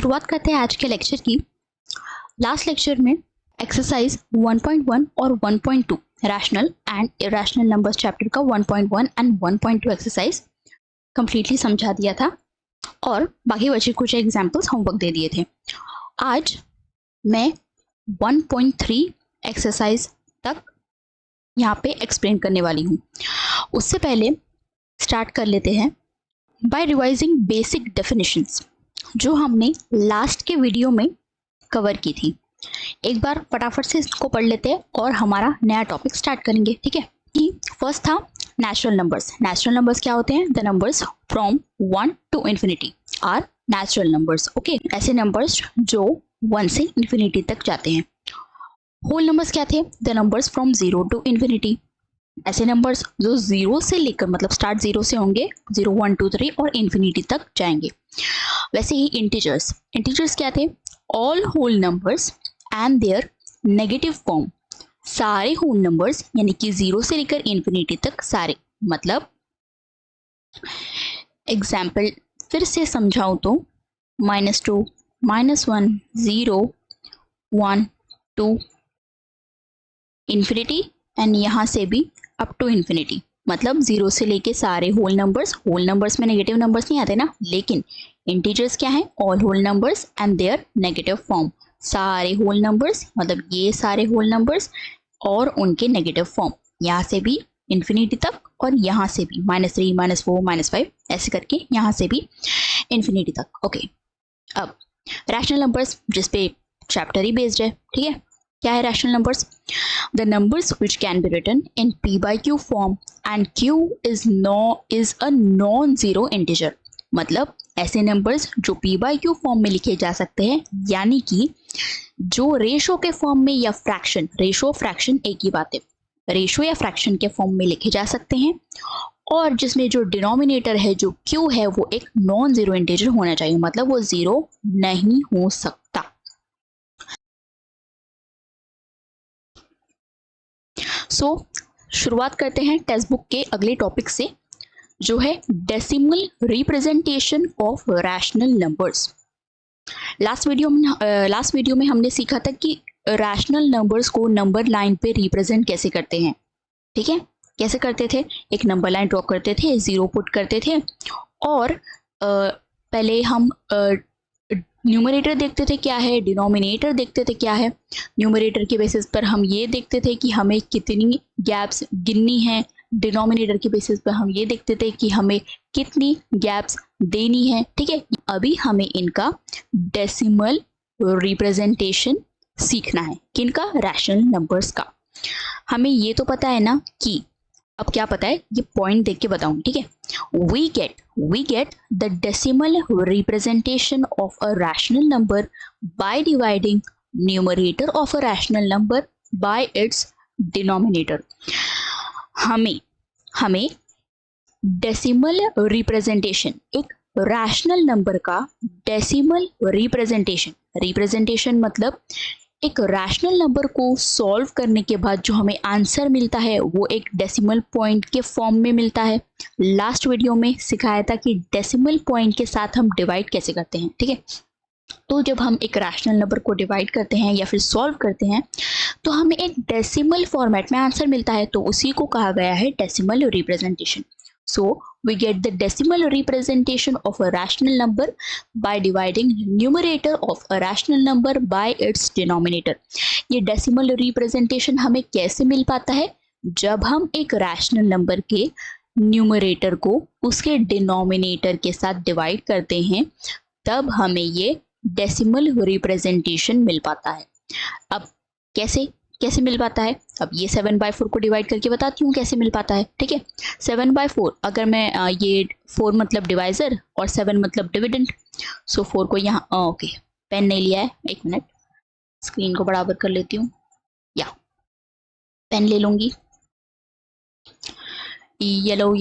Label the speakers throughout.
Speaker 1: शुरुआत करते हैं आज के लेक्चर की। लास्ट लेक्चर में एक्सरसाइज 1.1 और 1.2 rational and irrational numbers chapter का 1.1 एंड 1.2 एक्सरसाइज कंप्लीटली समझा दिया था और बाकी बचे कुछ एग्जाम्पल्स होमवर्क दे दिए थे। आज मैं 1.3 एक्सरसाइज तक यहाँ पे एक्सप्लेन करने वाली हूँ। उससे पहले स्टार्ट कर लेते हैं बाय रिवाइजिंग बेसिक डेफिनेशंस जो हमने लास्ट के वीडियो में कवर की थी। एक बार फटाफट से इसको पढ़ लेते हैं और हमारा नया टॉपिक स्टार्ट करेंगे, ठीक है। फर्स्ट था नेचुरल नंबर्स। नेचुरल नंबर्स क्या होते हैं? The numbers from 1 to infinity are natural numbers. Okay, ऐसे नंबर्स जो 1 से इंफिनिटी तक जाते हैं। होल नंबर्स क्या थे? The numbers from 0 to infinity। ऐसे नंबर्स जो 0 से लेकर मतलब स्टार्ट 0 से होंगे, 0 1 2 3 और इंफिनिटी तक जाएंगे। वैसे ही इंटीजर्स। इंटीजर्स क्या थे? All whole numbers and their negative form. सारे होल नंबर्स यानी कि 0 से लेकर इंफिनिटी तक सारे। मतलब एग्जाम्पल फिर से समझाऊं तो -2, -1, 0, 1, 2 इंफिनिटी एंड यहाँ से भी अप टू इंफिनिटी। मतलब 0 से लेके सारे होल नंबर्स में नेगेटिव नंबर्स नहीं आते ना, लेकिन इंटीजर्स क्या है? All whole numbers and their negative form. सारे होल नंबर्स मतलब ये सारे होल नंबर्स और उनके नेगेटिव फॉर्म, यहाँ से भी इंफिनिटी तक और यहाँ से भी -3, -4, -5 ऐसे करके यहाँ से भी इंफिनिटी तक। ओके, अब रैशनल नंबर्स जिस पे चैप्टर ही बेस्ड है, ठीक है। क्या है rational numbers? The numbers which can be written in p/q form and q is a non zero integer. मतलब ऐसे नंबर्स जो p/q फॉर्म में लिखे जा सकते हैं, यानी कि जो रेशो के फॉर्म में या फ्रैक्शन, रेशो फ्रैक्शन एक ही बात है, रेशो या फ्रैक्शन के फॉर्म में लिखे जा सकते हैं और जिसमें जो डिनोमिनेटर है जो q है वो एक नॉन जीरो इंटीजर होना चाहिए, मतलब वो जीरो नहीं हो सकता। शुरुआत करते हैं टेक्स्ट बुक के अगले टॉपिक से जो है decimal representation of rational numbers. Last video में हमने सीखा था कि रैशनल नंबर्स को नंबर लाइन पे रिप्रेजेंट कैसे करते हैं, ठीक है। कैसे करते थे? एक नंबर लाइन ड्रॉ करते थे, 0 पुट करते थे और पहले हम न्यूमरेटर देखते थे क्या है, डिनोमिनेटर देखते थे क्या है। न्यूमरेटर के बेसिस पर हम ये देखते थे कि हमें कितनी गैप्स गिननी है, डिनोमिनेटर के बेसिस पर हम ये देखते थे कि हमें कितनी गैप्स देनी है, ठीक है। अभी हमें इनका डेसिमल रिप्रेजेंटेशन सीखना है। किनका? रैशनल नंबर्स का। हमें ये तो पता है ना कि अब क्या पता है, ये पॉइंट देख के बताऊं, ठीक है। we get the decimal representation of a rational number by dividing numerator of a rational number by its denominator। हमें डेसिमल रिप्रेजेंटेशन, एक रैशनल नंबर का डेसिमल रिप्रेजेंटेशन मतलब एक रैशनल नंबर को सॉल्व करने के बाद जो हमें आंसर मिलता है वो एक डेसिमल पॉइंट के फॉर्म में मिलता है। लास्ट वीडियो में सिखाया था कि डेसिमल पॉइंट के साथ हम डिवाइड कैसे करते हैं, ठीक है। तो जब हम एक रैशनल नंबर को डिवाइड करते हैं या फिर सॉल्व करते हैं तो हमें एक डेसिमल फॉर्मेट में आंसर मिलता है, तो उसी को कहा गया है decimal representation. So we get the decimal representation of a rational number by dividing numerator of a rational number by its denominator। ये decimal representation हमें कैसे मिल पाता है? जब हम एक rational number के न्यूमरेटर को उसके डिनोमिनेटर के साथ डिवाइड करते हैं, तब हमें ये डेसिमल रिप्रेजेंटेशन मिल पाता है। अब कैसे मिल पाता है? अब ये 7/4 को डिवाइड करके बताती हूँ कैसे मिल पाता है, ठीक है। 7/4 अगर मैं ये 4 मतलब डिवाइजर और 7 मतलब डिविडेंड, सो 4 को यहाँ ओके पेन नहीं लिया है, एक मिनट स्क्रीन को बराबर कर लेती हूँ, या पेन ले लूंगी, येलो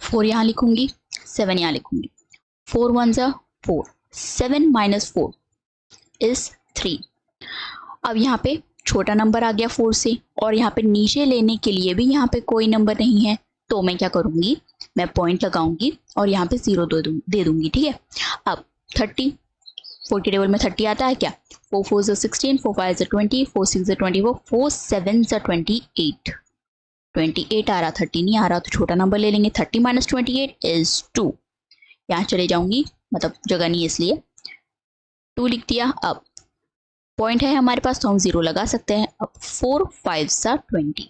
Speaker 1: 4 यहाँ लिखूंगी, 7 यहाँ लिखूंगी। 4 1 4, 7 - 4 इज 3। अब यहाँ पे छोटा नंबर आ गया 4 से और यहाँ पे नीचे लेने के लिए भी यहाँ पे कोई नंबर नहीं है, तो मैं क्या करूँगी? मैं पॉइंट लगाऊंगी और यहाँ पे 0 दे दूंगी, ठीक है। अब 30, 4 के टेबल में 30 आता है क्या, 4 4 16, 4 5 20, 4 6 24, 4 7 28, 28 आ रहा, 30 नहीं आ रहा, तो छोटा नंबर ले लेंगे। 30 माइनस 28 इज 2, यहाँ चले जाऊंगी, मतलब जगह नहीं है इसलिए 2 लिख दिया। अब पॉइंट है हमारे पास तो हम 0 लगा सकते हैं। अब 4 5 20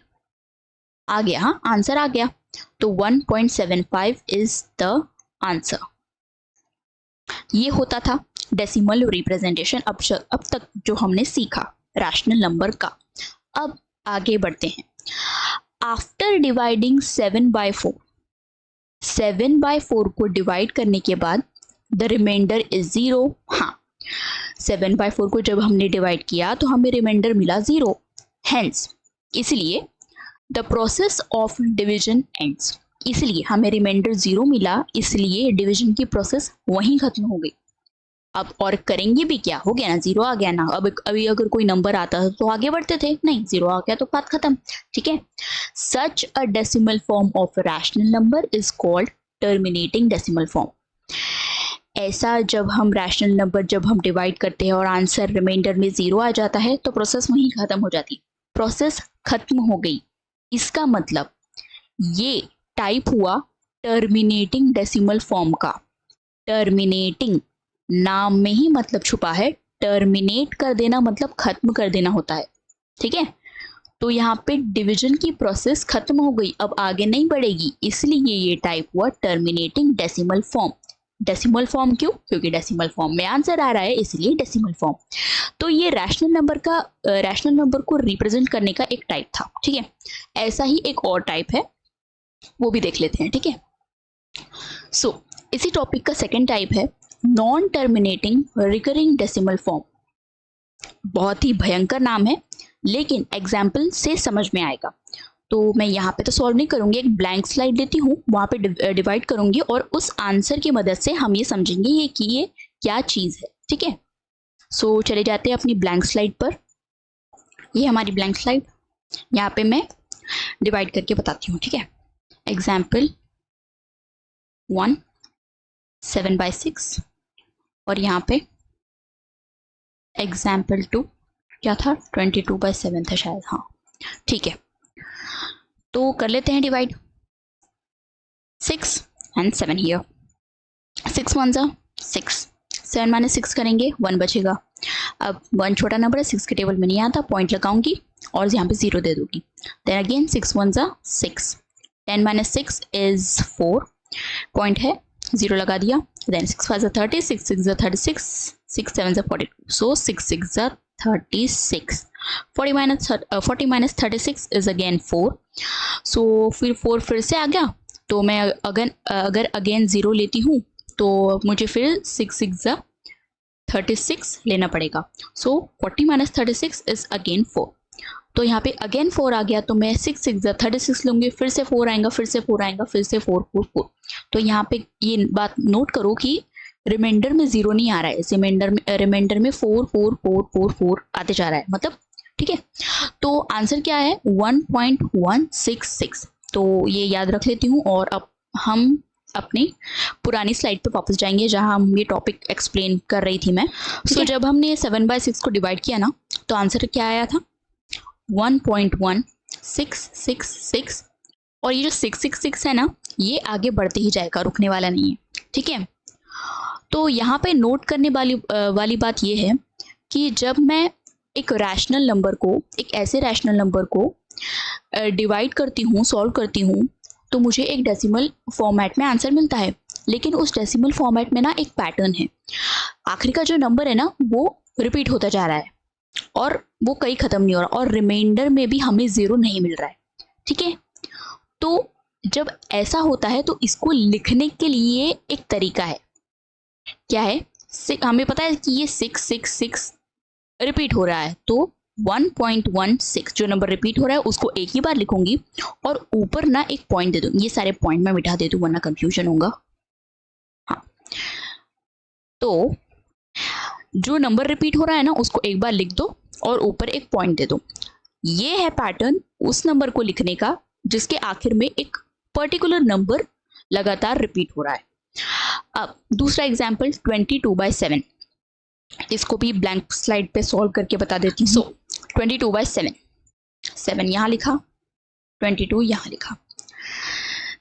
Speaker 1: आ गया, हाँ आंसर आ गया, तो 1.75 इज द आंसर। ये होता था डेसिमल रिप्रेजेंटेशन अब तक जो हमने सीखा रैशनल नंबर का। अब आगे बढ़ते हैं। आफ्टर डिवाइडिंग 7/4, 7/4 को डिवाइड करने के बाद द रिमाइंडर इज 0। हाँ, 7/4 को जब हमने डिवाइड किया तो हमें रिमाइंडर मिला 0, हेंस इसलिए the process of division ends, इसलिए हमें रिमाइंडर 0 मिला, इसलिए डिवीजन की प्रोसेस वहीं खत्म हो गई। अब और करेंगे भी क्या, हो गया ना, 0 आ गया ना। अब अभी अगर कोई नंबर आता तो आगे बढ़ते थे, नहीं 0 आ गया तो बात खत्म, ठीक है। Such a decimal form of rational number is called terminating decimal form. ऐसा जब हम रैशनल नंबर जब हम डिवाइड करते हैं और आंसर रिमाइंडर में 0 आ जाता है तो प्रोसेस वहीं खत्म हो जाती, प्रोसेस खत्म हो गई। इसका मतलब ये टाइप हुआ टर्मिनेटिंग डेसिमल फॉर्म का। टर्मिनेटिंग नाम में ही मतलब छुपा है, टर्मिनेट कर देना मतलब खत्म कर देना होता है, ठीक है। तो यहाँ पे डिवीजन की प्रोसेस खत्म हो गई, अब आगे नहीं बढ़ेगी, इसलिए ये टाइप हुआ terminating decimal form. Decimal form क्यों, क्योंकि डेसिमल फॉर्म में आंसर आ रहा है, इसलिए डेसिमल फॉर्म। तो ये रैशनल नंबर को रिप्रेजेंट करने का एक टाइप था, ठीक है। ऐसा ही एक और टाइप है, वो भी देख लेते हैं, ठीक है। सो इसी टॉपिक का सेकेंड टाइप है non terminating recurring decimal form. बहुत ही भयंकर नाम है, लेकिन एग्जाम्पल से समझ में आएगा। तो मैं यहाँ पे तो सॉल्व नहीं करूंगी, एक ब्लैंक स्लाइड देती हूँ, वहाँ पे डिवाइड करूंगी और उस आंसर की मदद से हम ये समझेंगे कि ये क्या चीज़ है, ठीक है। सो चले जाते हैं अपनी ब्लैंक स्लाइड पर। ये हमारी ब्लैंक स्लाइड, यहाँ पे मैं डिवाइड करके बताती हूँ, ठीक है। एग्जाम्पल 1 7/6 और यहाँ पे एग्जाम्पल 2 क्या था, 22/7 था शायद, हाँ ठीक है। तो कर लेते हैं डिवाइड, 6 and 7 हियर, 6 1 जा 6, 7 माइनस 6 करेंगे 1 बचेगा। अब 1 छोटा नंबर है, 6 के टेबल में नहीं आता, पॉइंट लगाऊंगी और यहाँ पे 0 दे दूंगी। देन अगेन 6 1 जा 6, 10 माइनस 6 इज 4, पॉइंट है 0 लगा दिया। Then 6 5 30, 6 6 36, 6 7 42, so 6 6 36, 40 minus 36 is again 4, so फिर 4 फिर से आ गया, तो मैं अगर अगेन 0 लेती हूँ तो मुझे फिर 6 6 36 लेना पड़ेगा। सो 40 माइनस 36 इज अगेन 4, तो यहाँ पे अगेन 4 आ गया, तो मैं 6 6 36 लूंगी, फिर से 4 आएगा, फिर से 4 आएगा, फिर से 4 4 4। तो यहाँ पे ये बात नोट करो कि रिमाइंडर में 0 नहीं आ रहा है, रिमाइंडर में 4 4 4 4 4 आते जा रहा है, मतलब ठीक है। तो आंसर क्या है 1.166, तो ये याद रख लेती हूँ। और अब हम अपनी पुरानी स्लाइड पे वापस जाएंगे जहां हम ये टॉपिक एक्सप्लेन कर रही थी मैं। सो जब हमने 7/6 को डिवाइड किया ना, तो आंसर क्या आया था 1.1666, और ये जो 666 है ना, ये आगे बढ़ते ही जाएगा, रुकने वाला नहीं है, ठीक है। तो यहाँ पे नोट करने वाली बात ये है कि जब मैं एक रैशनल नंबर को, एक ऐसे रैशनल नंबर को डिवाइड करती हूँ, सॉल्व करती हूँ, तो मुझे एक डेसिमल फॉर्मेट में आंसर मिलता है। लेकिन उस डेसिमल फॉर्मेट में ना एक पैटर्न है, आखिरी का जो नंबर है ना वो रिपीट होता जा रहा है और वो कहीं ख़त्म नहीं हो रहा, और रिमाइंडर में भी हमें 0 नहीं मिल रहा है, ठीक है। तो जब ऐसा होता है तो इसको लिखने के लिए एक तरीका है, क्या है, हमें पता है कि ये 666 रिपीट हो रहा है, तो 1.16 जो नंबर रिपीट हो रहा है उसको एक ही बार लिखूंगी और ऊपर ना एक पॉइंट दे दूँ। ये सारे पॉइंट मैं मिटा दे दूँ वरना कंफ्यूजन होगा। हाँ, तो जो नंबर रिपीट हो रहा है ना उसको एक बार लिख दो और ऊपर एक पॉइंट दे दो। ये है पैटर्न उस नंबर को लिखने का जिसके आखिर में एक पर्टिकुलर नंबर लगातार रिपीट हो रहा है। अब दूसरा एग्जाम्पल 22/7, इसको भी ब्लैंक स्लाइड पे सॉल्व करके बता देती हूँ। सो 22/7, 7 यहाँ लिखा, 22 यहाँ लिखा,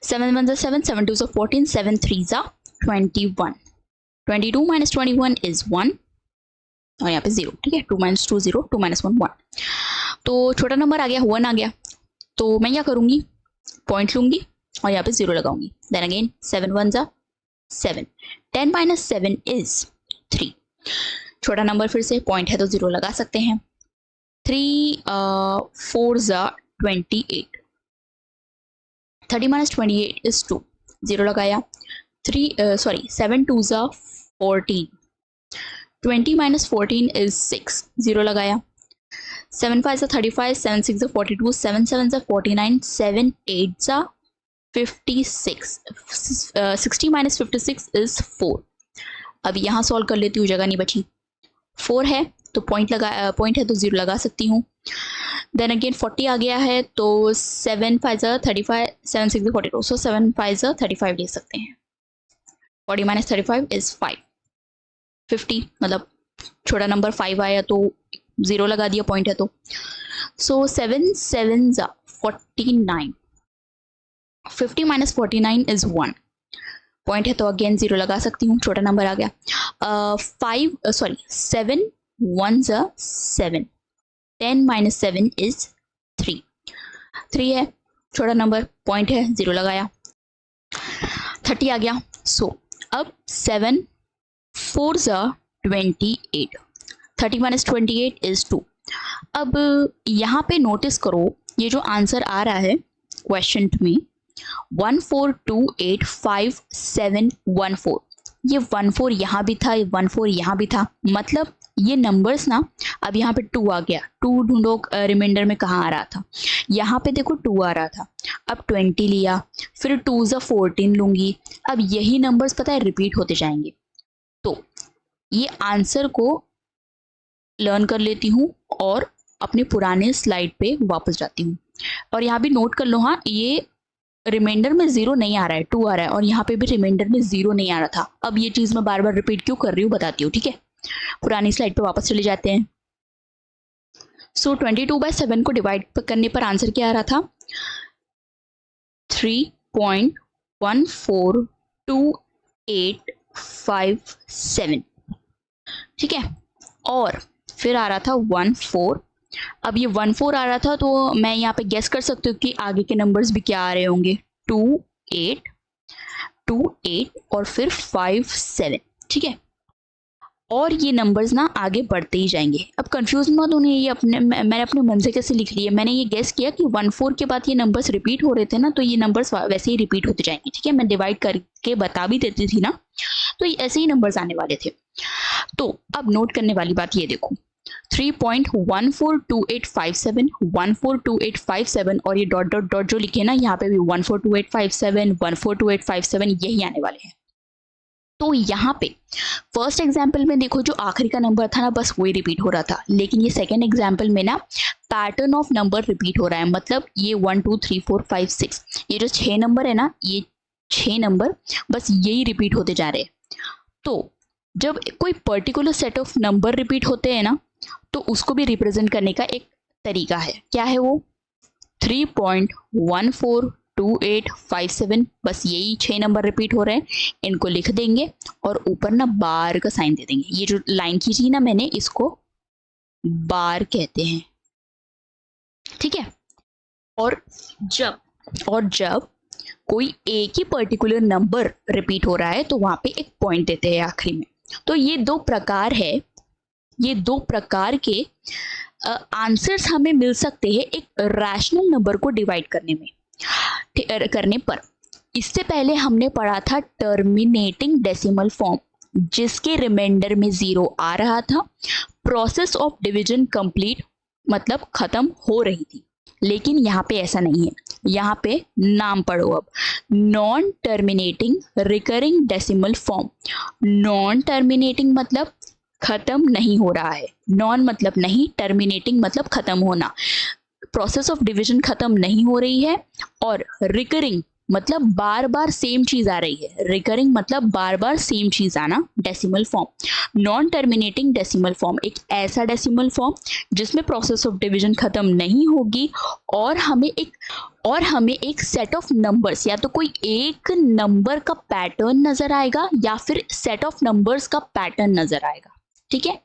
Speaker 1: 7 1 जा 7, 7 2 जा 14, 7 3 जा 21, 22 minus 21 is 1 और यहाँ पे 0, ठीक है, 2 minus 2 0, 2 minus 1 1। तो छोटा नंबर आ गया, 1 आ गया, तो मैं क्या करूँगी, पॉइंट लूँगी और यहाँ पे 0 लगाऊंगी। देन अगेन 7 1 जा 7, 10 minus 7 is 3, छोटा नंबर फिर से, पॉइंट है तो 0 लगा सकते हैं। 3 4 जा 28, 30 minus 28 is 2, 0 लगाया। 7 2 जा 14, 20 minus 14 is 6, 0 लगाया। 7 5 जा 35, 7 6 जा 42, 7 7 जा 49, 7 8 जा 56, 60 minus 56 is 4। अब यहाँ सॉल्व कर लेती हूँ, जगह नहीं बची, 4 है तो पॉइंट है तो 0 लगा सकती हूँ। देन अगेन 40 आ गया है तो 7 5 जा 35, 7 6 जा 42, सो 7 5 जा 35 ले सकते हैं। 40 minus 35 is 5, 50 मतलब छोटा नंबर 5 आया तो 0 लगा दिया, पॉइंट है तो। सो 7 7 जा 49, 50 minus 49 is 1, पॉइंट है तो अगेन 0 लगा सकती हूँ, छोटा नंबर आ गया। 7 1 जा 7, 10 minus 7 is 3, 3 है, छोटा नंबर, पॉइंट है, 0 लगाया। 30 आ गया। सो अब 7 4 जा 28, 30 minus 28 is 2। अब यहाँ पे नोटिस करो, ये जो आंसर आ रहा है क्वेश्चन में 14285714, ये 14 यहाँ भी था, ये 14 यहाँ भी था, मतलब ये नंबर्स ना, अब यहाँ पे 2 आ गया, 2 ढूंढो रिमाइंडर में कहाँ आ रहा था, यहाँ पे देखो 2 आ रहा था, अब 20 लिया, फिर 2 जा 14 लूंगी, अब यही नंबर्स पता है रिपीट होते जाएंगे। तो ये आंसर को लर्न कर लेती हूँ और अपने पुराने स्लाइड पे वापस जाती हूँ। और यहाँ भी नोट कर लो, हाँ ये रिमाइंडर में 0 नहीं आ रहा है, 2 आ रहा है, और यहाँ पे भी रिमाइंडर में 0 नहीं आ रहा था। अब ये चीज़ मैं बार बार रिपीट क्यों कर रही हूँ बताती हूँ, ठीक है। पुरानी स्लाइड पे वापस चले जाते हैं। सो 22/7 को डिवाइड करने पर आंसर क्या आ रहा था, 3.142857, ठीक है। और फिर आ रहा था 14, अब ये 14 आ रहा था तो मैं यहाँ पे गेस कर सकती हूँ कि आगे के नंबर्स भी क्या आ रहे होंगे, 2 8 2 8 और फिर 5 7, ठीक है। और ये नंबर्स ना आगे बढ़ते ही जाएंगे। अब कंफ्यूज मत होने, ये मैंने अपने मन से कैसे लिख लिया, मैंने ये गेस किया कि 14 के बाद ये नंबर्स रिपीट हो रहे थे ना, तो ये नंबर्स वैसे ही रिपीट होते जाएंगे, ठीक है। मैं डिवाइड करके बता भी देती थी ना, तो ये ऐसे ही नंबर्स आने वाले थे। तो अब नोट करने वाली बात ये देखो, 3.142857 142857 और ये डॉट डॉट डॉट जो लिखे ना, यहाँ पे भी 142857 142857 यही आने वाले हैं। तो यहाँ पे फर्स्ट एग्जाम्पल में देखो, जो आखिरी का नंबर था ना, बस वही रिपीट हो रहा था, लेकिन ये सेकेंड एग्जाम्पल में ना पैटर्न ऑफ नंबर रिपीट हो रहा है, मतलब ये 1 2 3 4 5 6, ये जो 6 नंबर है ना, ये 6 नंबर बस यही रिपीट होते जा रहे हैं। तो जब कोई particular set of number repeat होते हैं ना, तो उसको भी रिप्रेजेंट करने का एक तरीका है। क्या है वो, 3.142857, बस यही 6 नंबर रिपीट हो रहे हैं, इनको लिख देंगे और ऊपर ना बार का साइन दे देंगे। ये जो लाइन खींची ना मैंने, इसको बार कहते हैं, ठीक है। और जब कोई एक ही पर्टिकुलर नंबर रिपीट हो रहा है तो वहां पे एक पॉइंट देते हैं आखिरी में। तो ये 2 प्रकार है, ये 2 प्रकार के आंसर्स हमें मिल सकते हैं एक रैशनल नंबर को डिवाइड करने पर। इससे पहले हमने पढ़ा था टर्मिनेटिंग डेसिमल फॉर्म, जिसके रिमाइंडर में 0 आ रहा था, प्रोसेस ऑफ डिवीजन कंप्लीट मतलब खत्म हो रही थी। लेकिन यहाँ पे ऐसा नहीं है, यहाँ पे नाम पढ़ो अब, non terminating recurring decimal form. Non terminating मतलब खत्म नहीं हो रहा है, नॉन मतलब नहीं, टर्मिनेटिंग मतलब खत्म होना, प्रोसेस ऑफ डिवीजन खत्म नहीं हो रही है, और रिकरिंग मतलब बार बार सेम चीज आ रही है, रिकरिंग मतलब बार बार सेम चीज आना, decimal form. Non terminating decimal form एक ऐसा डेसिमल फॉर्म जिसमें प्रोसेस ऑफ डिवीजन खत्म नहीं होगी और हमें एक सेट ऑफ नंबर्स, या तो कोई एक नंबर का पैटर्न नजर आएगा या फिर सेट ऑफ नंबर्स का पैटर्न नजर आएगा। ठीक है,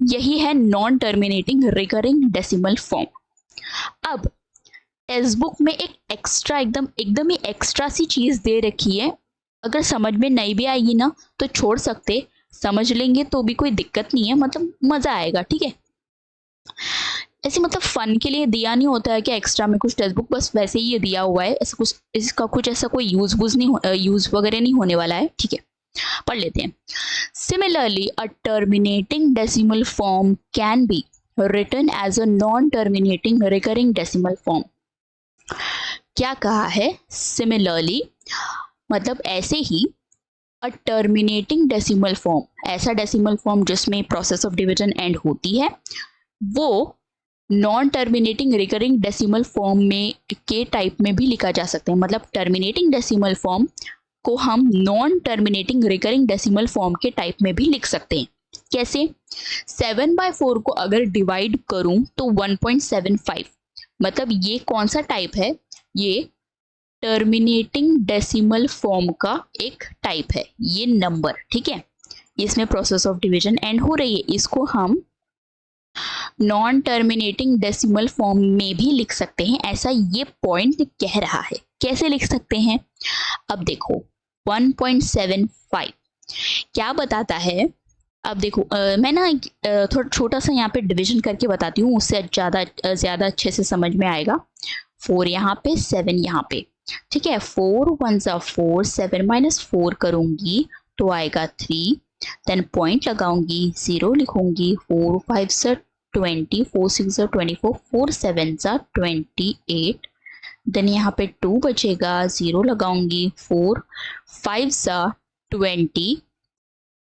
Speaker 1: यही है non terminating recurring decimal form. अब टेक्स्ट बुक में एक एक्स्ट्रा एकदम ही एक्स्ट्रा सी चीज दे रखी है, अगर समझ में नहीं भी आएगी ना तो छोड़ सकते, समझ लेंगे तो भी कोई दिक्कत नहीं है, मतलब मजा आएगा। ठीक है, ऐसे मतलब फन के लिए दिया नहीं होता है कि एक्स्ट्रा में कुछ, टेक्स्ट बुक बस वैसे ही ये दिया हुआ है, ऐसा कुछ इसका कुछ ऐसा कोई यूज वगैरह नहीं होने वाला है। ठीक है, पढ़ लेते हैं। Similarly a terminating decimal form can be written as a non terminating recurring decimal form. क्या कहा है? सिमिलरली मतलब ऐसे ही, अ टर्मिनेटिंग डेसिमल फॉर्म ऐसा डेसिमल फॉर्म जिसमें प्रोसेस ऑफ डिवीजन एंड होती है, वो non terminating recurring decimal form में के टाइप में भी लिखा जा सकता है। मतलब टर्मिनेटिंग डेसिमल फॉर्म को हम non terminating recurring decimal form के टाइप में भी लिख सकते हैं। कैसे? 7/4 को अगर डिवाइड करूं तो 1.75, मतलब ये कौन सा टाइप है? ये टर्मिनेटिंग डेसिमल फॉर्म का एक टाइप है, ये नंबर। ठीक है, इसमें प्रोसेस ऑफ डिवीजन एंड हो रही है, इसको हम नॉन टर्मिनेटिंग डेसिमल फॉर्म में भी लिख सकते हैं, ऐसा ये पॉइंट कह रहा है। कैसे लिख सकते हैं? अब देखो 1.75 क्या बताता है। अब देखो मैं ना थोड़ा छोटा सा यहाँ पे डिवीजन करके बताती हूँ, उससे ज़्यादा अच्छे से समझ में आएगा। 4 यहाँ पे, 7 यहाँ पे। ठीक है, 4 1 ज़ा 4, 7 माइनस 4 करूँगी तो आएगा 3, देन पॉइंट लगाऊंगी, 0 लिखूंगी, 4 5 ज़ा 20, 4 6 ज़ा 24, 4 7 ज़ा 28, देन यहाँ पे 2 बचेगा, 0 लगाऊंगी, 4 5 ज़ा 20,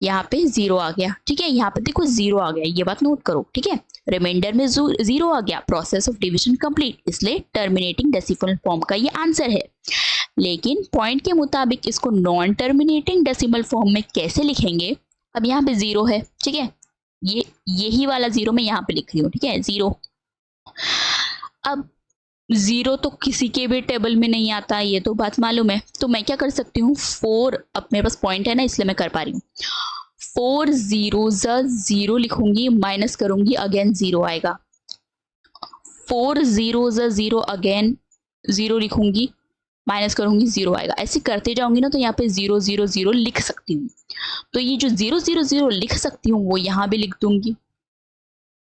Speaker 1: यहाँ पे 0 आ गया। ठीक है, यहाँ पे देखो 0 आ गया, ये बात नोट करो। ठीक है, रिमाइंडर में 0 आ गया, प्रोसेस ऑफ डिवीजन कंप्लीट, इसलिए टर्मिनेटिंग डेसिमल फॉर्म का ये आंसर है। लेकिन पॉइंट के मुताबिक इसको नॉन टर्मिनेटिंग डेसिमल फॉर्म में कैसे लिखेंगे? अब यहाँ पे 0 है। ठीक है, यही वाला 0 मैं यहाँ पे लिख रही हूँ। ठीक है, 0। अब 0 तो किसी के भी टेबल में नहीं आता, ये तो बात मालूम है। तो मैं क्या कर सकती हूँ, 4, अब मेरे पास पॉइंट है ना इसलिए मैं कर पा रही हूँ, 4 0 ज़ा 0 लिखूंगी, माइनस करूंगी, अगेन 0 आएगा। 4 0 ज़ा 0, अगेन 0 लिखूंगी, माइनस करूंगी, 0 आएगा। ऐसे करते जाऊंगी ना तो यहाँ पे 0 0 0 लिख सकती हूँ। तो ये जो 0 0 0 लिख सकती हूँ वो यहाँ भी लिख दूंगी,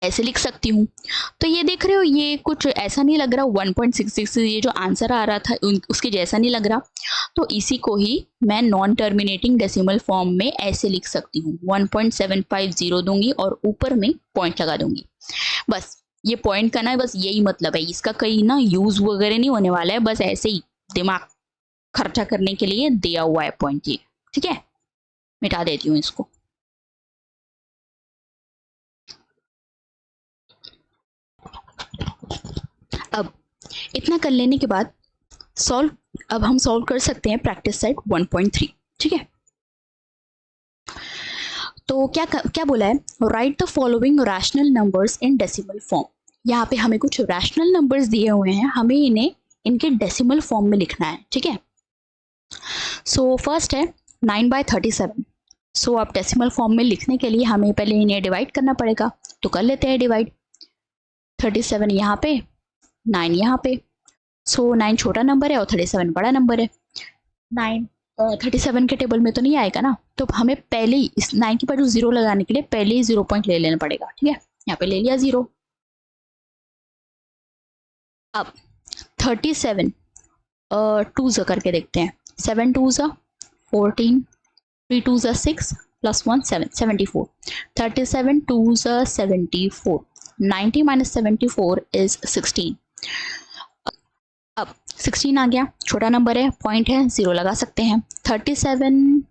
Speaker 1: ऐसे लिख सकती हूँ। तो ये देख रहे हो, ये कुछ ऐसा नहीं लग रहा 1.66 ये जो आंसर आ रहा था उसके जैसा नहीं लग रहा। तो इसी को ही मैं नॉन टर्मिनेटिंग डेसिमल फॉर्म में ऐसे लिख सकती हूँ, 1.750 दूंगी और ऊपर में पॉइंट लगा दूंगी। बस ये पॉइंट का ना बस यही मतलब है, इसका कहीं ना यूज वगैरह नहीं होने वाला है, बस ऐसे ही दिमाग खर्चा करने के लिए दिया हुआ है पॉइंट ये। ठीक है, मिटा देती हूँ इसको। अब इतना कर लेने के बाद अब हम सॉल्व कर सकते हैं प्रैक्टिस सेट 1.3। ठीक है, तो क्या बोला है, right the following rational numbers in decimal form. यहाँ पे हमें कुछ रैशनल नंबर्स दिए हुए हैं, हमें इन्हें इनके डेसिमल फॉर्म में लिखना है। ठीक है, सो फर्स्ट है 9/37। सो अब डेसिमल फॉर्म में लिखने के लिए हमें पहले इन्हें डिवाइड करना पड़ेगा, तो कर लेते हैं डिवाइड। 37 यहाँ पे, 9 यहाँ पे। सो 9 छोटा नंबर है और 37 बड़ा नंबर है। 9 37 के टेबल में तो नहीं आएगा ना, तो हमें पहले ही इस 9 के बाद 0 लगाने के लिए पहले ही 0 पॉइंट ले लेना पड़ेगा। ठीक है, यहाँ पे ले लिया 0। अब 37 2 ज़ा करके देखते हैं, 7 2 ज़ा 14, 3 2 ज़ा 6 प्लस 1 7, 74। 37 2 ज़ा 74, 90 माइनस 74 इज 16। अब 16 आ गया, छोटा नंबर है, पॉइंट है, 0 लगा सकते हैं। 37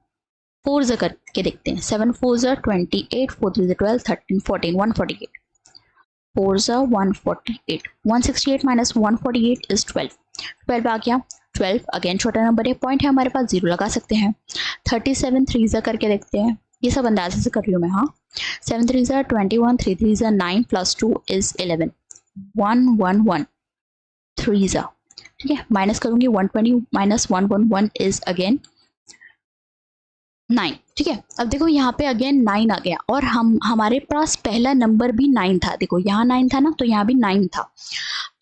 Speaker 1: 4 ज़ा करके देखते हैं, 7 4 ज़ा 28, 4 3 ज़ा 12, 13 14, 148। 4 ज़ा 148, 168 माइनस 148 इज 12। 12 आ गया, 12 अगेन छोटा नंबर है, पॉइंट है हमारे पास, 0 लगा सकते हैं। 37 3 ज़ा करके देखते हैं, ये सब अंदाजे से कर रही हूँ मैं। हाँ, 7 3 ज़ा 21, 3 3 ज़ा 9 प्लस 2 इज 11, 1 1 1 3 ज़ा, ठीक है। माइनस करूंगी, 120 माइनस 111 इज अगेन 9, ठीक है। अब देखो यहाँ पे अगेन 9 आ गया और हमारे पास पहला नंबर भी 9 था। देखो यहाँ 9 था ना, तो यहाँ भी 9 था।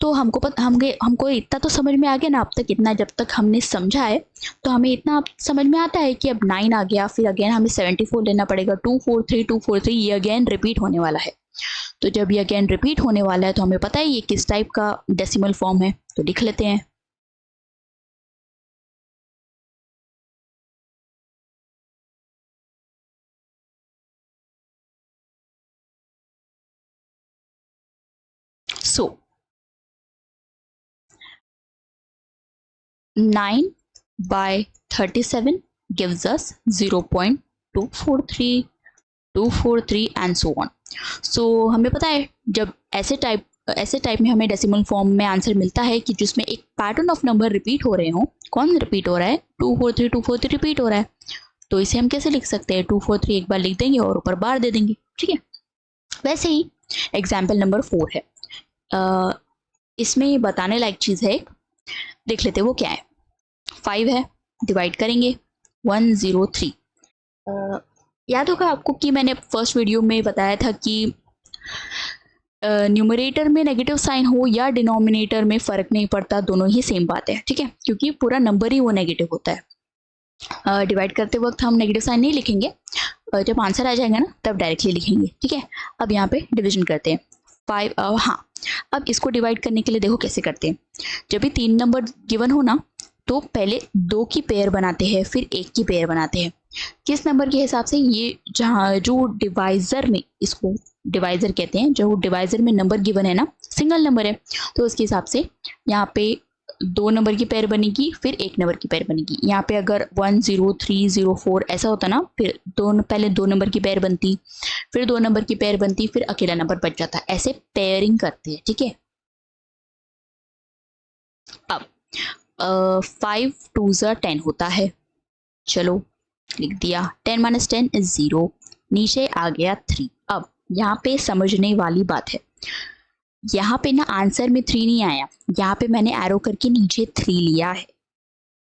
Speaker 1: तो हमको इतना तो समझ में आ गया ना अब तक, इतना जब तक हमने समझा है तो हमें इतना समझ में आता है कि अब 9 आ गया, फिर अगेन हमें 74 लेना पड़ेगा। 243 ये अगेन रिपीट होने वाला है। तो जब ये अगेन रिपीट होने वाला है तो हमें पता है ये किस टाइप का डेसिमल फॉर्म है, तो लिख लेते हैं। So 9 by 37 gives us 0.243 243 and so on. So हमें पता है जब ऐसे टाइप में हमें डेसिमल फॉर्म में आंसर मिलता है कि जिसमें एक पैटर्न ऑफ नंबर रिपीट हो रहे हो। कौन रिपीट हो रहा है? 243 रिपीट हो रहा है। तो इसे हम कैसे लिख सकते हैं? 243 एक बार लिख देंगे और ऊपर बार दे देंगे, ठीक है। वैसे ही एग्जाम्पल नंबर 4 है। इसमें बताने लायक चीज़ है, देख लेते वो क्या है। 5 है, डिवाइड करेंगे 103। याद होगा आपको कि मैंने फर्स्ट वीडियो में बताया था कि न्यूमरेटर में नेगेटिव साइन हो या डिनोमिनेटर में फ़र्क नहीं पड़ता, दोनों ही सेम बात है, ठीक है, क्योंकि पूरा नंबर ही वो नेगेटिव होता है। डिवाइड करते वक्त हम नेगेटिव साइन नहीं लिखेंगे, जब आंसर आ जाएगा ना तब डायरेक्टली लिखेंगे, ठीक है। अब यहाँ पे डिवीजन करते हैं 5। हाँ, अब इसको डिवाइड करने के लिए देखो कैसे करते हैं। जब भी 3 नंबर गिवन हो ना तो पहले 2 की पेयर बनाते हैं, फिर 1 की पेयर बनाते हैं। किस नंबर के हिसाब से? ये जहाँ जो डिवाइज़र में, इसको डिवाइज़र कहते हैं, जो डिवाइज़र में नंबर गिवन है ना, सिंगल नंबर है, तो उसके हिसाब से यहाँ पे 2 नंबर की पेयर बनेगी, फिर 1 नंबर की पेयर बनेगी। यहाँ पे अगर 1 0 3 0 4 ऐसा होता ना, फिर पहले 2 नंबर की पेयर बनती, फिर 2 नंबर की पेयर बनती, फिर अकेला नंबर बच जाता। ऐसे पेयरिंग करते हैं, ठीक है। अब 5 2 ज़ा 10 होता है, चलो लिख दिया। 10 माइनस 10 इज 0, नीचे आ गया 3। अब यहाँ पे समझने वाली बात है, यहाँ पे ना आंसर में 3 नहीं आया, यहाँ पे मैंने एरो करके नीचे 3 लिया है,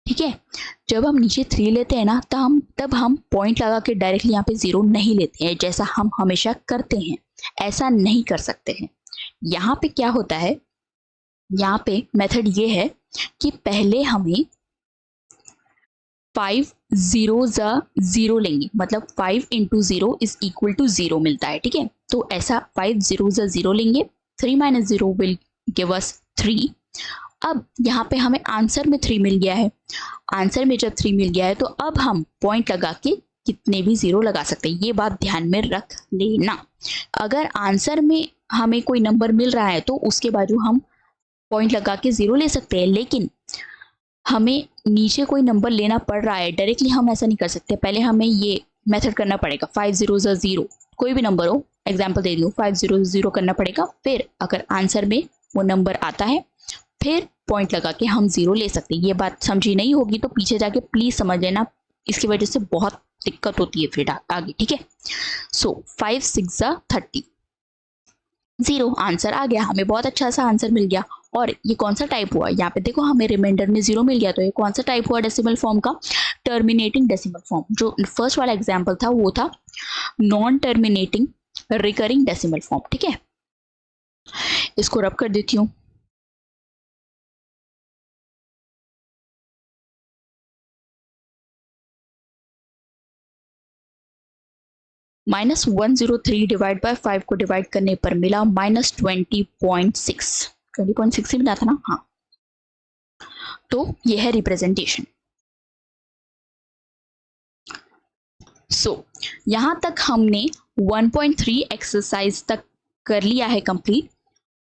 Speaker 1: ठीक है। जब हम नीचे 3 लेते हैं ना तब हम पॉइंट लगा के डायरेक्टली यहाँ पे 0 नहीं लेते हैं, जैसा हम हमेशा करते हैं। ऐसा नहीं कर सकते हैं। यहाँ पे क्या होता है, यहाँ पे मेथड ये है कि पहले हमें 5 0 ज़ा 0 लेंगे, मतलब 5 इंटू 0 इज इक्वल टू 0 मिलता है, ठीक है। तो ऐसा 5 0 ज़ा 0 लेंगे, 3 माइनस 0 विल गिव अस 3। अब यहाँ पे हमें आंसर में 3 मिल गया है। आंसर में जब 3 मिल गया है तो अब हम पॉइंट लगा के कितने भी 0 लगा सकते हैं, ये बात ध्यान में रख लेना। अगर आंसर में हमें कोई नंबर मिल रहा है तो उसके बाजू हम पॉइंट लगा के 0 ले सकते हैं, लेकिन हमें नीचे कोई नंबर लेना पड़ रहा है, डायरेक्टली हम ऐसा नहीं कर सकते। पहले हमें ये मेथड करना पड़ेगा, 5 0 ज़ा 0, कोई भी नंबर हो, एग्जाम्पल दे दूँ, 5 0 0 करना पड़ेगा। फिर अगर आंसर में वो नंबर आता है फिर पॉइंट लगा के हम 0 ले सकते हैं। ये बात समझी नहीं होगी तो पीछे जाके प्लीज समझ लेना, इसकी वजह से बहुत दिक्कत होती है फिर आगे, ठीक है। सो 5 6 ज़ा 30, 0 आंसर आ गया, हमें बहुत अच्छा सा आंसर मिल गया। और ये कौन सा टाइप हुआ? यहाँ पे देखो हमें रिमाइंडर में 0 मिल गया, तो ये कौन सा टाइप हुआ डेसिमल फॉर्म का? Terminating decimal form. जो फर्स्ट वाला एग्जाम्पल था वो था non terminating recurring decimal form, ठीक है। इसको रब कर देती हूँ। -103 डिवाइड बाय 5 को डिवाइड करने पर मिला -20.6। 20.6 ही मिला था ना? हाँ, तो ये है रिप्रेजेंटेशन। सो यहां तक हमने 1.3 एक्सरसाइज तक कर लिया है कंप्लीट।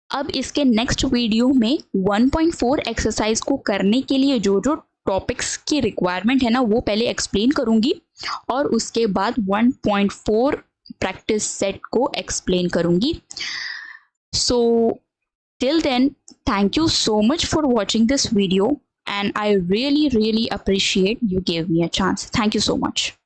Speaker 1: अब इसके नेक्स्ट वीडियो में 1.4 एक्सरसाइज को करने के लिए जो जो टॉपिक्स की रिक्वायरमेंट है ना वो पहले एक्सप्लेन करूंगी और उसके बाद 1.4 प्रैक्टिस सेट को एक्सप्लेन करूंगी। So till then, thank you so much for watching this video and I really appreciate you gave me a chance. Thank you so much.